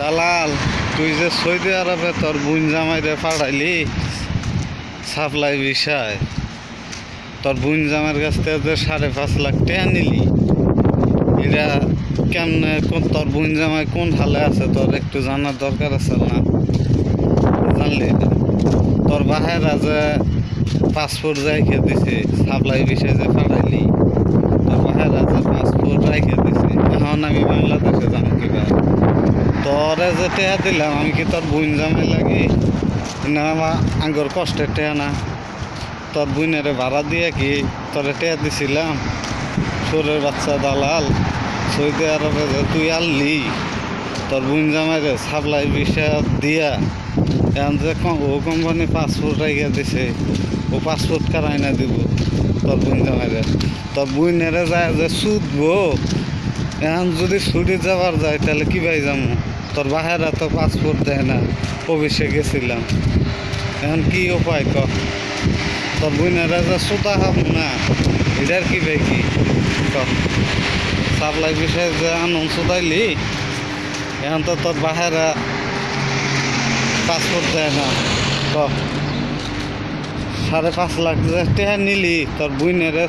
দালাল, তুই যে সৌদি আরবে তোর বোন জামাইরে পাঠাইলি সাপ্লাই বিষয়, তোর বোন জামাইয়ের কাছ থেকে যে 5.5 লাখ টাকা নিলি, এটা কেমনে, তোর বোন জামাই কোন হালে আছে তোর একটু জানার দরকার আছে না? জানলি না? তোর বাহেরা যে পাসপোর্ট রাইখে দিছে সাপ্লাই বিষয়ে যে পাঠাইলি, তোর বাহেরা যে পাসপোর্ট রাইখে দিছে, এখন আমি বাংলাদেশে যাবো কিবা? তোরে যে টেয়া দিলাম আমি কি তোর বোন জামাই লাগি না? আমার আঙ্গর কষ্টের টেয়া না? তোর বোনের ভাড়া দিয়ে কি তোরে টেয়া দিছিলাম? সুরের বাচ্চা দালাল, সৌদি আরবে যে তুই আনলি তোর বোন জামাইরে সাপ্লাই বিষয় দিয়া, এখন যে ও কোম্পানি পাসপোর্ট রেখে দিছে, ও পাসপোর্ট কারাই না দিব তোর বোন জামাইরে? তোর বোনেরে যায় যে ছুটবো, এখন যদি ছুটি যাবার যায় তাহলে কি ভাই যাবো? তোর বাহেরা তো পাসপোর্ট দেয় না, অফিসে গেছিলাম, এখন কি উপায় ক? তোর বোনেরা যে সুতা খাবো না, এটার কি ভাই কি ক? সাপ্লাই বিষয়ে যে আনন্দ সুতাইলি, এখন তো তোর বাহেরা পাসপোর্ট দেয় না, ক? 5.5 লাখ যে টাকা নিলি তোর বোনেরে